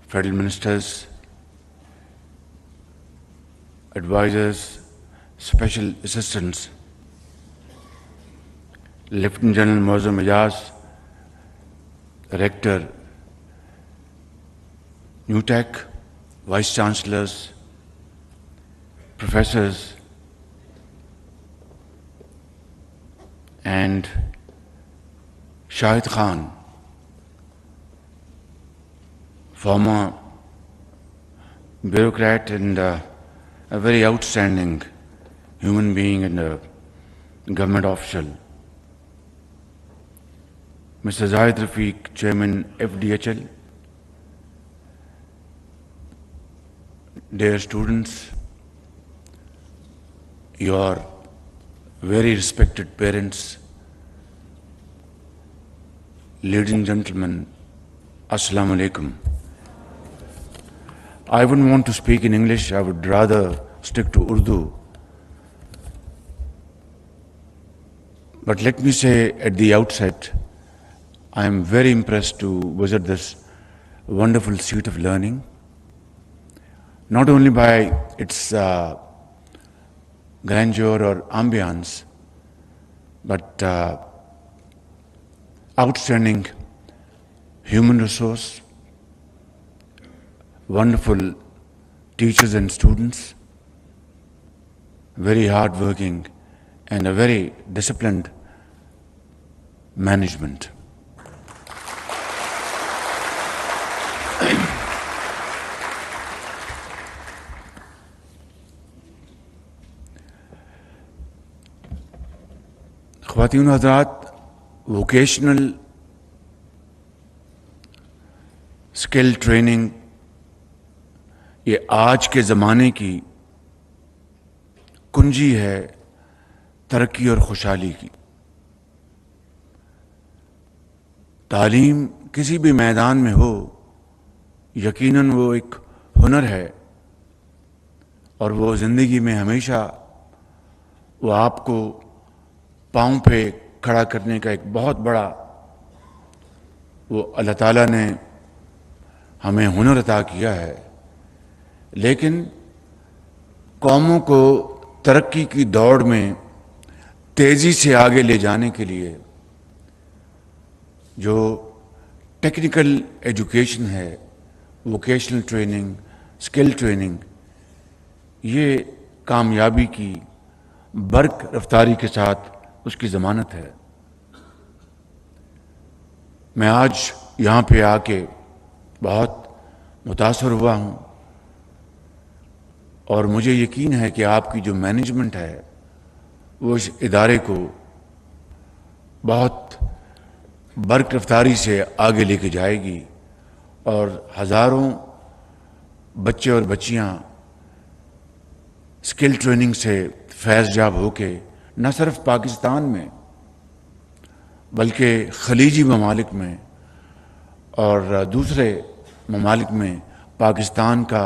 federal ministers, advisors, special assistants, Lieutenant General Moazzam Ijaz, Rector, NUTEC, Vice Chancellors, professors, and Shahid Khan, former bureaucrat and a very outstanding human being and a government official. Mr. Zahid Rafiq, Chairman FDHL, dear students, your very respected parents, ladies and gentlemen, Assalamu alaikum. I wouldn't want to speak in English, I would rather stick to Urdu. But let me say at the outset, I am very impressed to visit this wonderful seat of learning, not only by its grandeur or ambience, but outstanding human resource, wonderful teachers and students, very hardworking, and a very disciplined management. خواتین و حضرات، vocational skill training یہ آج کے زمانے کی کنجی ہے ترقی اور خوشحالی کی. تعلیم کسی بھی میدان میں ہو، یقیناً وہ ایک ہنر ہے اور وہ زندگی میں ہمیشہ وہ آپ کو پاؤں پہ کھڑا کرنے کا ایک بہت بڑا وہ اللہ تعالیٰ نے ہمیں ہنر عطا کیا ہے. لیکن قوموں کو ترقی کی دوڑ میں تیزی سے آگے لے جانے کے لیے جو ٹیکنیکل ایجوکیشن ہے، ووکیشنل ٹریننگ، اسکل ٹریننگ، یہ کامیابی کی برق رفتاری کے ساتھ اس کی ضمانت ہے. میں آج یہاں پہ آ کے بہت متاثر ہوا ہوں اور مجھے یقین ہے کہ آپ کی جو مینجمنٹ ہے وہ اس ادارے کو بہت برق رفتاری سے آگے لے کے جائے گی اور ہزاروں بچے اور بچیاں اسکل ٹریننگ سے فیض یاب ہو کے نہ صرف پاکستان میں بلکہ خلیجی ممالک میں اور دوسرے ممالک میں پاکستان کا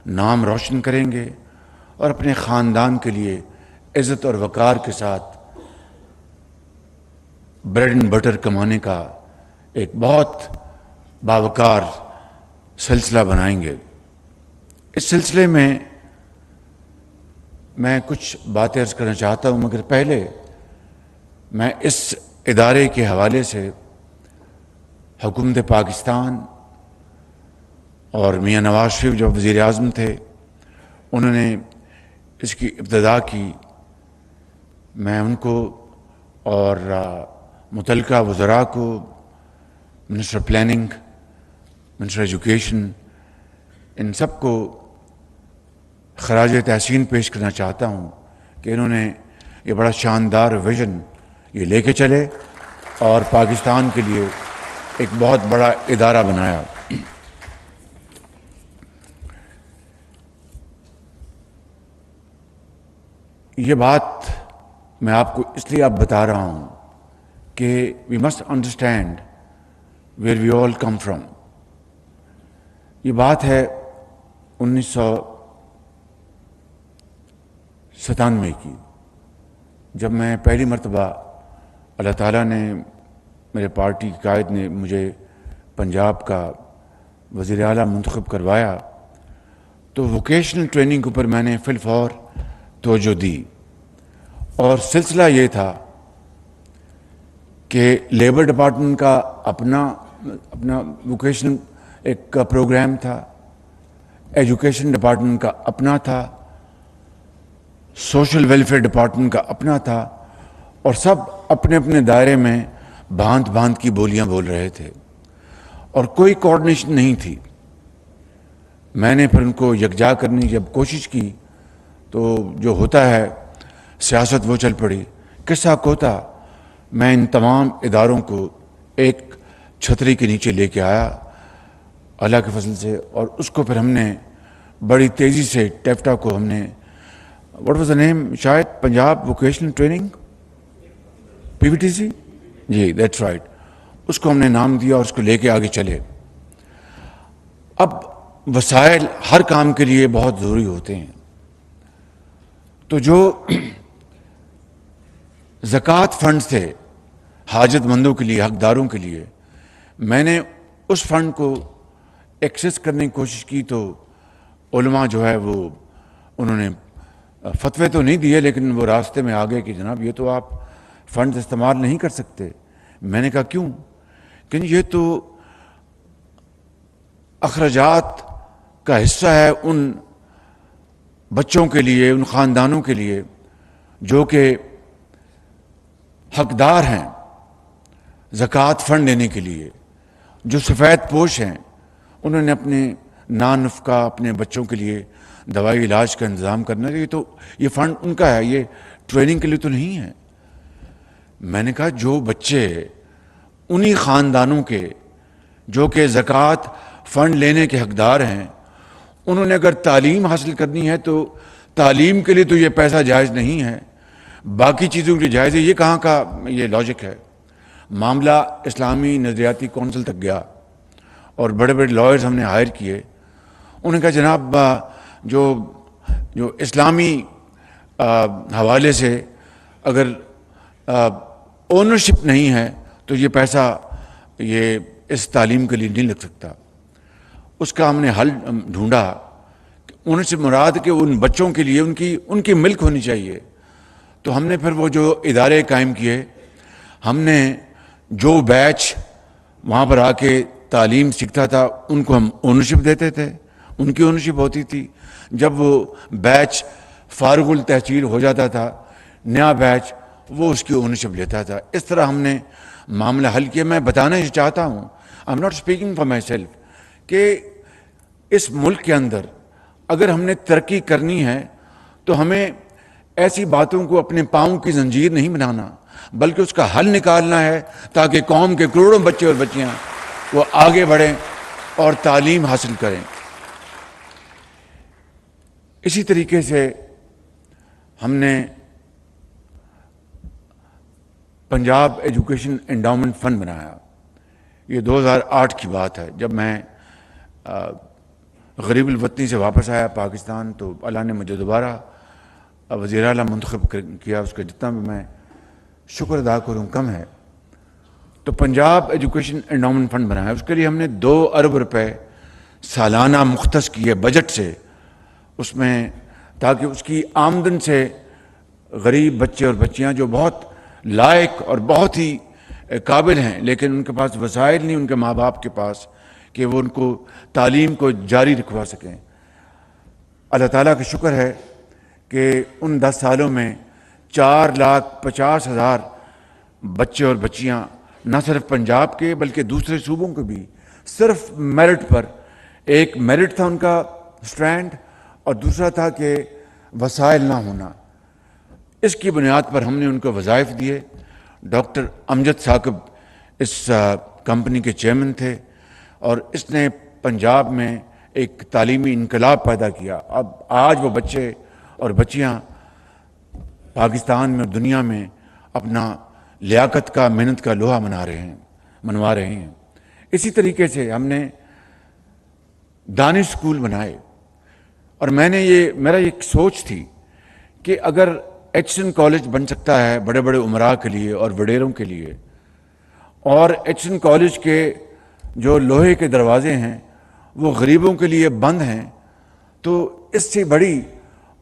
نام روشن کریں گے اور اپنے خاندان کے لیے عزت اور وقار کے ساتھ بریڈ اینڈ بٹر کمانے کا ایک بہت باوقار سلسلہ بنائیں گے. اس سلسلے میں میں کچھ باتیں عرض کرنا چاہتا ہوں، مگر پہلے میں اس ادارے کے حوالے سے حکومت پاکستان اور میاں نواز شریف جو وزیر اعظم تھے انہوں نے اس کی ابتدا کی. میں ان کو اور متعلقہ وزراء کو، منسٹر پلاننگ، منسٹر ایجوکیشن، ان سب کو خراج تحسین پیش کرنا چاہتا ہوں کہ انہوں نے یہ بڑا شاندار ویژن یہ لے کے چلے اور پاکستان کے لیے ایک بہت بڑا ادارہ بنایا. یہ بات میں آپ کو اس لیے اب بتا رہا ہوں کہ we must understand where we all come from. یہ بات ہے 1997 کی، جب میں پہلی مرتبہ اللہ تعالیٰ نے، میرے پارٹی قائد نے مجھے پنجاب کا وزیر اعلیٰ منتخب کروایا تو ووکیشنل ٹریننگ کے اوپر میں نے فی الفور توجہ دی، اور سلسلہ یہ تھا کہ لیبر ڈپارٹمنٹ کا اپنا ووکیشنل ایک پروگرام تھا، ایجوکیشن ڈپارٹمنٹ کا اپنا تھا، سوشل ویلفیئر ڈپارٹمنٹ کا اپنا تھا، اور سب اپنے اپنے دائرے میں بھانت بھانت کی بولیاں بول رہے تھے اور کوئی کوآرڈینیشن نہیں تھی۔ میں نے پھر ان کو یکجا کرنے کی جب کوشش کی تو جو ہوتا ہے سیاست وہ چل پڑی۔ قصہ کوتا میں ان تمام اداروں کو ایک چھتری کے نیچے لے کے آیا اللہ کے فضل سے، اور اس کو پھر ہم نے بڑی تیزی سے ٹیفٹا کو ہم نے واٹ واز دا نیم، شاید پنجاب ووکیشنل ٹریننگ PVTC، جی دیٹس رائٹ، اس کو ہم نے نام دیا اور اس کو لے کے آگے چلے۔ اب وسائل ہر کام کے لیے بہت ضروری ہوتے ہیں، تو جو زکوٰۃ فنڈز تھے حاجت مندوں کے لیے، حقداروں کے لیے، میں نے اس فنڈ کو ایکسیس کرنے کی کوشش کی تو علماء جو ہے وہ انہوں نے فتوے تو نہیں دیے، لیکن وہ راستے میں آ گئے کہ جناب یہ تو آپ فنڈز استعمال نہیں کر سکتے۔ میں نے کہا کیوں؟ کہ یہ تو اخراجات کا حصہ ہے ان بچوں کے لیے، ان خاندانوں کے لیے جو کہ حقدار ہیں زکوٰۃ فنڈ لینے کے لیے، جو سفید پوش ہیں، انہوں نے اپنے نانفقہ اپنے بچوں کے لیے دوائی علاج کا انتظام کرنا چاہیے، تو یہ فنڈ ان کا ہے، یہ ٹریننگ کے لیے تو نہیں ہے۔ میں نے کہا جو بچے انہی خاندانوں کے جو کہ زکوٰۃ فنڈ لینے کے حقدار ہیں، انہوں نے اگر تعلیم حاصل کرنی ہے تو تعلیم کے لیے تو یہ پیسہ جائز نہیں ہے، باقی چیزوں کے لیے جائز ہے۔ یہ کہاں کا یہ لاجک ہے؟ معاملہ اسلامی نظریاتی کونسل تک گیا اور بڑے بڑے لائرز ہم نے ہائر کیے۔ انہوں نے کہا جناب جو اسلامی حوالے سے اگر اونرشپ نہیں ہے تو یہ پیسہ یہ اس تعلیم کے لیے نہیں لگ سکتا۔ اس کا ہم نے حل ڈھونڈا، اونرشپ مراد کہ ان بچوں کے لیے ان کی ملک ہونی چاہیے۔ تو ہم نے پھر وہ جو ادارے قائم کیے، ہم نے جو بیچ وہاں پر آ کے تعلیم سیکھتا تھا ان کو ہم اونرشپ دیتے تھے، ان کی اونرشپ ہوتی تھی۔ جب وہ بیچ فارغ التحصیل ہو جاتا تھا، نیا بیچ، وہ اس کی اونرشپ لیتا تھا۔ اس طرح ہم نے معاملہ حل کیا۔ میں بتانا یہ چاہتا ہوں، I am not speaking for my self, کہ اس ملک کے اندر اگر ہم نے ترقی کرنی ہے تو ہمیں ایسی باتوں کو اپنے پاؤں کی زنجیر نہیں بنانا، بلکہ اس کا حل نکالنا ہے تاکہ قوم کے کروڑوں بچے اور بچیاں وہ آگے بڑھیں اور تعلیم حاصل کریں۔ اسی طریقے سے ہم نے پنجاب ایجوکیشن انڈاؤمنٹ فنڈ بنایا۔ یہ 2008 کی بات ہے، جب میں غریب الوطنی سے واپس آیا پاکستان تو اللہ نے مجھے دوبارہ وزیر اعلیٰ منتخب کیا۔ اس کا جتنا بھی میں شکر ادا کروں کم ہے۔ تو پنجاب ایجوکیشن انڈاؤمنٹ فنڈ بنایا، اس کے لیے ہم نے 2 ارب روپے سالانہ مختص کیے بجٹ سے، اس میں تاکہ اس کی آمدن سے غریب بچے اور بچیاں جو بہت لائق اور بہت ہی قابل ہیں لیکن ان کے پاس وسائل نہیں، ان کے ماں باپ کے پاس، کہ وہ ان کو تعلیم کو جاری رکھوا سکیں۔ اللہ تعالیٰ کا شکر ہے کہ ان 10 سالوں میں 4,50,000 بچے اور بچیاں نہ صرف پنجاب کے بلکہ دوسرے صوبوں کے بھی صرف میرٹ پر، ایک میرٹ تھا ان کا سٹرینڈ اور دوسرا تھا کہ وسائل نہ ہونا، اس کی بنیاد پر ہم نے ان کو وظائف دیے۔ ڈاکٹر امجد ثاقب اس کمپنی کے چیئرمین تھے اور اس نے پنجاب میں ایک تعلیمی انقلاب پیدا کیا۔ اب آج وہ بچے اور بچیاں پاکستان میں اور دنیا میں اپنا لیاقت کا، محنت کا لوہا منوا رہے ہیں۔ اسی طریقے سے ہم نے دانش اسکول بنائے، اور میرا ایک سوچ تھی کہ اگر ایچسن کالج بن سکتا ہے بڑے بڑے امراء کے لیے اور وڈیروں کے لیے، اور ایچسن کالج کے جو لوہے کے دروازے ہیں وہ غریبوں کے لیے بند ہیں، تو اس سے بڑی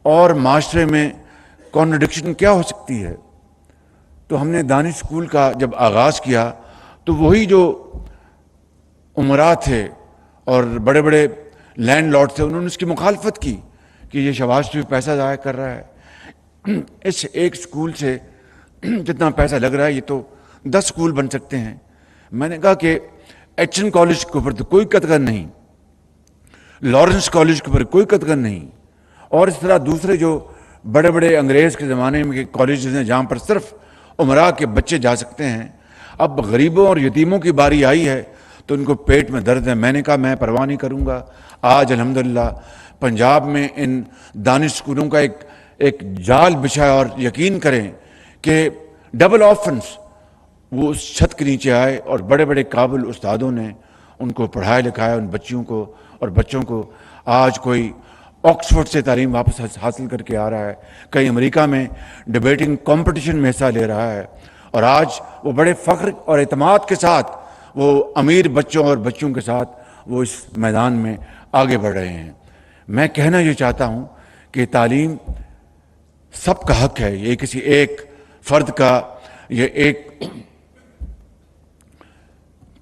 اور معاشرے میں کانٹرڈکشن کیا ہو سکتی ہے؟ تو ہم نے دانش اسکول کا جب آغاز کیا تو وہی جو امراء تھے اور بڑے بڑے لینڈ لارڈ تھے، انہوں نے اس کی مخالفت کی کہ یہ شہباز شریف پیسہ ضائع کر رہا ہے، اس ایک اسکول سے جتنا پیسہ لگ رہا ہے یہ تو 10 اسکول بن سکتے ہیں۔ میں نے کہا کہ ایچ این کالج کے اوپر تو کوئی قطغن نہیں، لارنس کالج کے اوپر کوئی قطغن نہیں، اور اس طرح دوسرے جو بڑے بڑے انگریز کے زمانے میں کالجز ہیں جہاں پر صرف امراء کے بچے جا سکتے ہیں، اب غریبوں اور یتیموں کی باری آئی ہے تو ان کو پیٹ میں درد ہے۔ میں نے کہا میں پرواہ نہیں کروں گا۔ آج الحمدللہ پنجاب میں ان دانش اسکولوں کا ایک جال بچھا ہے، اور یقین کریں کہ ڈبل آفنس وہ اس چھت کے نیچے آئے اور بڑے بڑے قابل استادوں نے ان کو پڑھایا لکھایا، ان بچیوں کو اور بچوں کو۔ آج کوئی آکسفورڈ سے تعلیم واپس حاصل کر کے آ رہا ہے، کہیں امریکہ میں ڈیبیٹنگ کمپٹیشن میں حصہ لے رہا ہے، اور آج وہ بڑے فخر اور اعتماد کے ساتھ وہ امیر بچوں اور بچیوں کے ساتھ وہ اس میدان میں آگے بڑھ رہے ہیں۔ میں کہنا یہ چاہتا ہوں کہ تعلیم سب کا حق ہے، یہ کسی ایک فرد کا، یہ ایک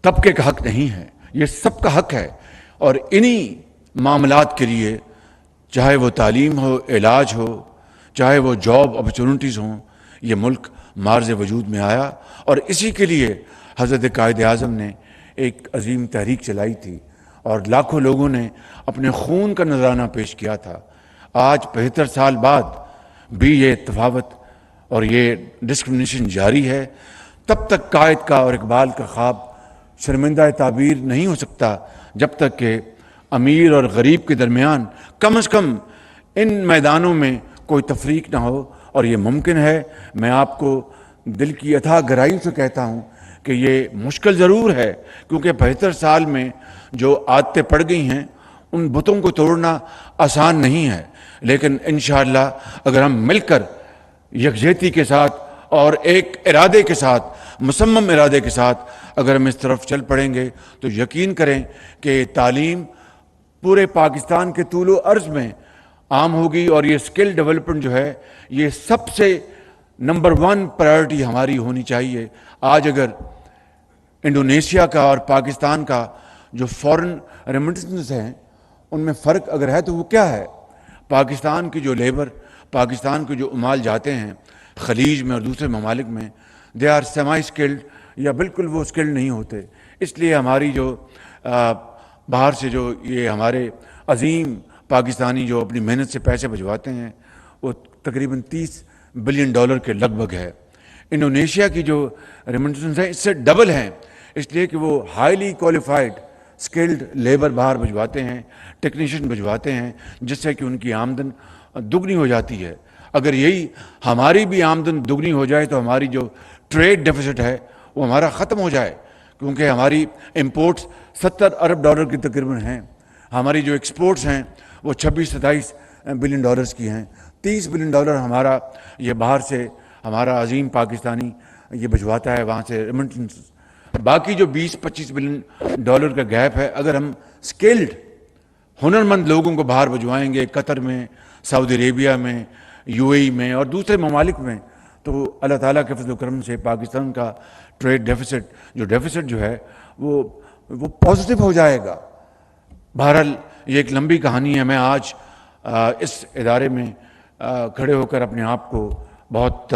طبقے کا حق نہیں ہے، یہ سب کا حق ہے۔ اور انہی معاملات کے لیے، چاہے وہ تعلیم ہو، علاج ہو، چاہے وہ جاب اپرچونٹیز ہوں، یہ ملک معرض وجود میں آیا، اور اسی کے لیے حضرت قائد اعظم نے ایک عظیم تحریک چلائی تھی اور لاکھوں لوگوں نے اپنے خون کا نذرانہ پیش کیا تھا۔ آج 75 سال بعد بھی یہ تفاوت اور یہ ڈسکرمنیشن جاری ہے۔ تب تک قائد کا اور اقبال کا خواب شرمندہ تعبیر نہیں ہو سکتا جب تک کہ امیر اور غریب کے درمیان کم از کم ان میدانوں میں کوئی تفریق نہ ہو، اور یہ ممکن ہے۔ میں آپ کو دل کی اتھا گہرائی سے کہتا ہوں کہ یہ مشکل ضرور ہے، کیونکہ 75 سال میں جو عادتیں پڑ گئی ہیں ان بتوں کو توڑنا آسان نہیں ہے، لیکن انشاءاللہ اگر ہم مل کر یکجہتی کے ساتھ اور ایک ارادے کے ساتھ، مصمم ارادے کے ساتھ اگر ہم اس طرف چل پڑیں گے تو یقین کریں کہ تعلیم پورے پاکستان کے طول و عرض میں عام ہوگی، اور یہ اسکل ڈیولپمنٹ جو ہے یہ سب سے نمبر 1 پرائیورٹی ہماری ہونی چاہیے۔ آج اگر انڈونیشیا کا اور پاکستان کا جو فورن ریمیٹنس ہیں ان میں فرق اگر ہے تو وہ کیا ہے؟ پاکستان کی جو لیبر، پاکستان کے جو عمال جاتے ہیں خلیج میں اور دوسرے ممالک میں، دے آر سیمی اسکلڈ، یا بالکل وہ اسکلڈ نہیں ہوتے۔ اس لیے ہماری جو باہر سے جو یہ ہمارے عظیم پاکستانی جو اپنی محنت سے پیسے بھجواتے ہیں وہ تقریباً $30 بلین کے لگ بھگ ہے۔ انڈونیشیا کی جو ریمیٹنس ہیں اس سے ڈبل ہیں، اس لیے کہ وہ ہائیلی کوالیفائڈ اسکلڈ لیبر باہر بھجواتے ہیں، ٹیکنیشین بھجواتے ہیں، جس سے کہ ان کی آمدن دگنی ہو جاتی ہے۔ اگر یہی ہماری بھی آمدن دگنی ہو جائے تو ہماری جو ٹریڈ ڈیفیسٹ ہے وہ ہمارا ختم ہو جائے، کیونکہ ہماری امپورٹس $70 ارب کی تقریباً ہیں، ہماری جو ایکسپورٹس ہیں وہ 26-27 بلین ڈالرز کی ہیں۔ $30 بلین ہمارا یہ باہر سے ہمارا عظیم پاکستانی یہ بھجواتا ہے وہاں سے ریمیٹنس۔ باقی جو $20-25 بلین کا گیپ ہے، اگر ہم اسکلڈ ہنرمند لوگوں کو باہر بھجوائیں گے قطر میں، سعودی عربیہ میں، UAE میں اور دوسرے ممالک میں، تو اللہ تعالیٰ کے فضل و کرم سے پاکستان کا ٹریڈ ڈیفیسٹ جو ہے وہ پازیٹیو ہو جائے گا۔ بہرحال یہ ایک لمبی کہانی ہے۔ میں آج اس ادارے میں کھڑے ہو کر اپنے آپ کو بہت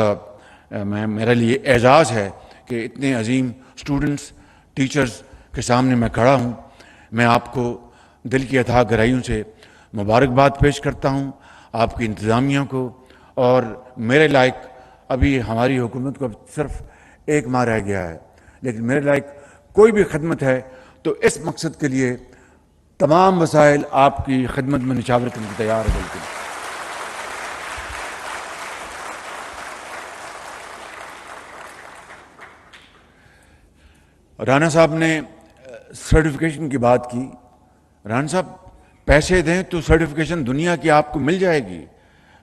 میرے لیے اعزاز ہے کہ اتنے عظیم اسٹوڈنٹس، ٹیچرز کے سامنے میں کھڑا ہوں۔ میں آپ کو دل کی اتھاہ گہرائیوں سے مبارکباد پیش کرتا ہوں، آپ کی انتظامیہ کو، اور میرے لائق ابھی ہماری حکومت کو صرف 1 ماہ رہ گیا ہے، لیکن میرے لائق کوئی بھی خدمت ہے تو اس مقصد کے لیے تمام وسائل آپ کی خدمت میں نچھاور کرنے کو تیار ہے۔ بالکل رانا صاحب نے سرٹیفکیشن کی بات کی۔ رانا صاحب پیسے دیں تو سرٹیفکیشن دنیا کی آپ کو مل جائے گی۔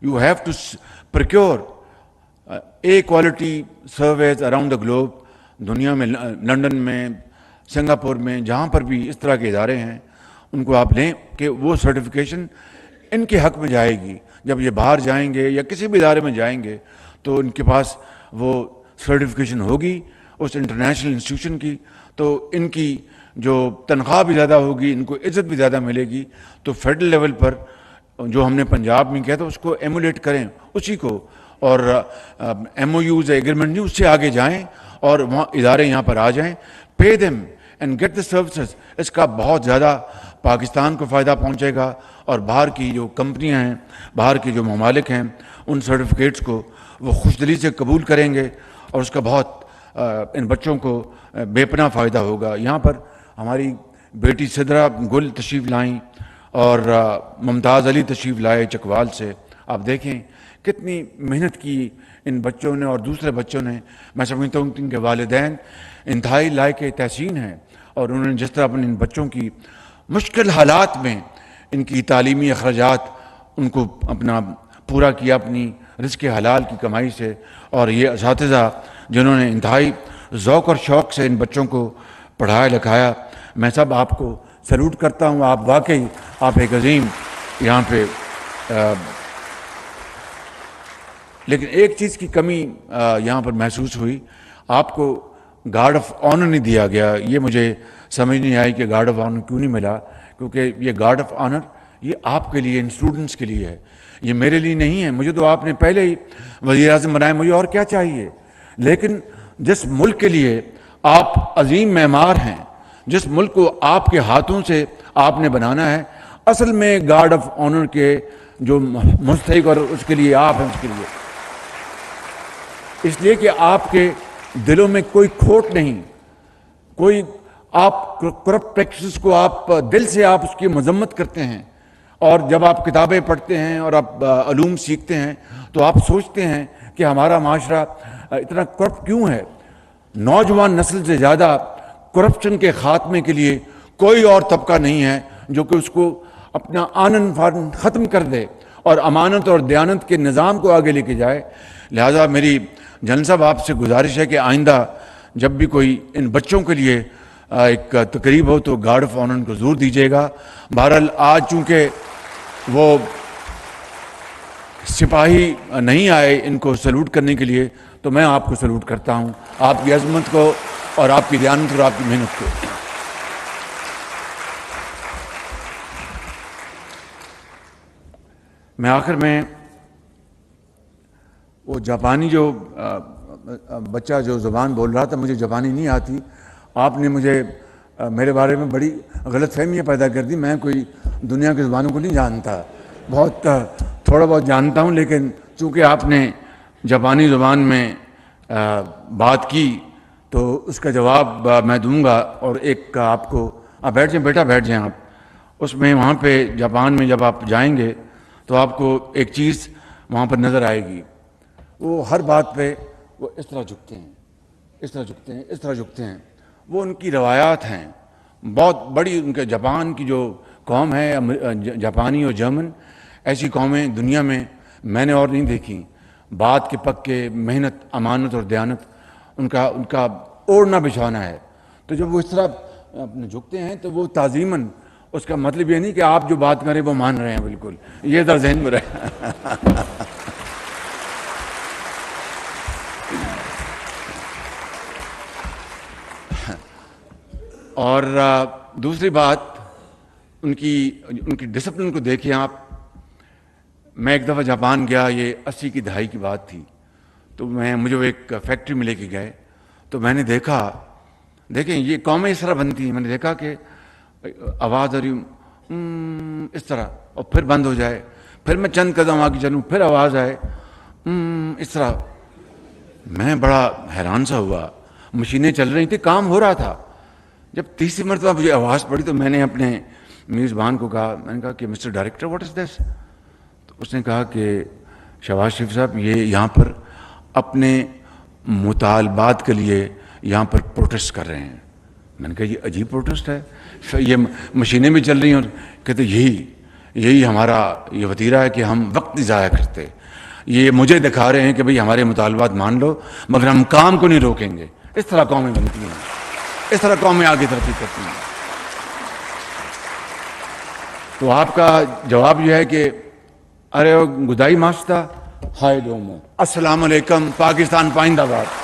You have to procure a quality services around the globe. دنیا میں لنڈن میں، سنگاپور میں، جہاں پر بھی اس طرح کے ادارے ہیں ان کو آپ لیں کہ وہ سرٹیفکیشن ان کے حق میں جائے گی. جب یہ باہر جائیں گے یا کسی بھی ادارے میں جائیں گے تو ان کے پاس وہ سرٹیفکیشن ہوگی اس انٹرنیشنل انسٹیٹیوشن کی, تو ان کی جو تنخواہ بھی زیادہ ہوگی, ان کو عزت بھی زیادہ ملے گی. تو فیڈرل لیول پر جو ہم نے پنجاب میں کیا تھا اس کو ایمولیٹ کریں اسی کو, اور ایم او یوز ایگریمنٹ نہیں, اس سے آگے جائیں اور وہاں ادارے یہاں پر آ جائیں. Pay them and get the services. اس کا بہت زیادہ پاکستان کو فائدہ پہنچے گا, اور باہر کی جو کمپنیاں ہیں, باہر کے جو ممالک ہیں, ان سرٹیفکیٹس کو وہ خوش دلی سے قبول کریں گے, اور اس کا بہت ان بچوں کو بے پناہ فائدہ ہوگا. یہاں پر ہماری بیٹی سدرا گل تشریف لائیں اور ممتاز علی تشریف لائے چکوال سے. آپ دیکھیں کتنی محنت کی ان بچوں نے اور دوسرے بچوں نے. میں سمجھتا ہوں کہ ان کے والدین انتہائی لائق تحسین ہیں, اور انہوں نے جس طرح اپنے ان بچوں کی مشکل حالات میں ان کی تعلیمی اخراجات ان کو اپنا پورا کیا اپنی رزق حلال کی کمائی سے. اور یہ اساتذہ جنہوں نے انتہائی ذوق اور شوق سے ان بچوں کو پڑھایا لکھایا, میں سب آپ کو سلوٹ کرتا ہوں. آپ واقعی آپ ایک عظیم یہاں پہ. لیکن ایک چیز کی کمی یہاں پر محسوس ہوئی, آپ کو گارڈ آف آنر نہیں دیا گیا. یہ مجھے سمجھ نہیں آئی کہ گارڈ آف آنر کیوں نہیں ملا, کیونکہ یہ گارڈ آف آنر یہ آپ کے لیے, ان اسٹوڈنٹس کے لیے ہے, یہ میرے لیے نہیں ہے. مجھے تو آپ نے پہلے ہی وزیر اعظم بنایا, مجھے اور کیا چاہیے. لیکن جس ملک کے لیے آپ عظیم معمار ہیں, جس ملک کو آپ کے ہاتھوں سے آپ نے بنانا ہے, اصل میں گارڈ آف آنر کے جو مستحق اور اس کے لیے آپ ہیں, اس کے لیے اس لیے کہ آپ کے دلوں میں کوئی کھوٹ نہیں, کوئی آپ کرپٹ پریکٹسز کو آپ دل سے آپ اس کی مذمت کرتے ہیں. اور جب آپ کتابیں پڑھتے ہیں اور آپ علوم سیکھتے ہیں تو آپ سوچتے ہیں کہ ہمارا معاشرہ اتنا کرپٹ کیوں ہے. نوجوان نسل سے زیادہ کرپشن کے خاتمے کے لیے کوئی اور طبقہ نہیں ہے جو کہ اس کو اپنا آنن فانن ختم کر دے اور امانت اور دیانت کے نظام کو آگے لے کے جائے. لہٰذا میری جنرل صاحب آپ سے گزارش ہے کہ آئندہ جب بھی کوئی ان بچوں کے لیے ایک تقریب ہو تو گارڈ آف آنر کو ضرور دیجیے گا. بہرحال آج چونکہ وہ سپاہی نہیں آئے ان کو سلوٹ کرنے کے لیے, تو میں آپ کو سلوٹ کرتا ہوں, آپ کی عظمت کو اور آپ کی دیانت اور آپ کی محنت کو. میں آخر میں وہ جاپانی جو بچہ جو زبان بول رہا تھا, مجھے جاپانی نہیں آتی, آپ نے مجھے میرے بارے میں بڑی غلط فہمیاں پیدا کر دی. میں کوئی دنیا کی زبانوں کو نہیں جانتا, بہت تھوڑا بہت جانتا ہوں, لیکن چونکہ آپ نے جاپانی زبان میں بات کی تو اس کا جواب میں دوں گا. اور ایک آپ کو, آپ بیٹھ جائیں بیٹا, بیٹھ جائیں آپ. اس میں وہاں پہ جاپان میں جب آپ جائیں گے تو آپ کو ایک چیز وہاں پر نظر آئے گی, وہ ہر بات پہ وہ اس طرح جھکتے ہیں, اس طرح جھکتے ہیں, اس طرح جھکتے ہیں. وہ ان کی روایات ہیں, بہت بڑی ان کے جاپان کی جو قوم ہے, جاپانی اور جرمن, ایسی قومیں دنیا میں میں نے اور نہیں دیکھی. بات کے پکے, محنت, امانت اور دیانت ان کا اوڑھنا بچھانا ہے. تو جب وہ اس طرح اپنے جھکتے ہیں تو وہ تعظیماً, اس کا مطلب یہ نہیں کہ آپ جو بات کریں وہ مان رہے ہیں, بالکل یہ ذرا ذہن میں رہے. اور دوسری بات, ان کی ڈسپلن کو دیکھیں آپ. میں ایک دفعہ جاپان گیا, یہ 80 کی دہائی کی بات تھی, تو مجھے وہ ایک فیکٹری میں لے کے گئے, تو میں نے دیکھا, دیکھیں یہ قومیں اس طرح بنتی ہیں. میں نے دیکھا کہ آواز آ رہی اس طرح, اور پھر بند ہو جائے, پھر میں چند قدم آگے چلوں, پھر آواز آئے اس طرح. میں بڑا حیران سا ہوا, مشینیں چل رہی تھیں, کام ہو رہا تھا. جب تیسری مرتبہ مجھے آواز پڑی تو میں نے اپنے میزبان کو کہا, میں نے کہا کہ مسٹر ڈائریکٹر واٹ از دس. تو اس نے کہا کہ شہباز شریف صاحب, یہ یہاں پر اپنے مطالبات کے لیے یہاں پر پروٹیسٹ کر رہے ہیں. میں نے کہا یہ عجیب پروٹیسٹ ہے, یہ مشینیں بھی چل رہی ہیں. اور کہتے یہی ہمارا یہ وتیرہ ہے کہ ہم وقت نہیں ضائع کرتے. یہ مجھے دکھا رہے ہیں کہ بھئی ہمارے مطالبات مان لو, مگر ہم کام کو نہیں روکیں گے. اس طرح قومیں بنتی ہیں, اس طرح قومیں آگے ترقی کرتی ہیں. تو آپ کا جواب یہ ہے کہ ارے گدائی ماستا ہائے دومو. السلام علیکم. پاکستان پائندہ باد.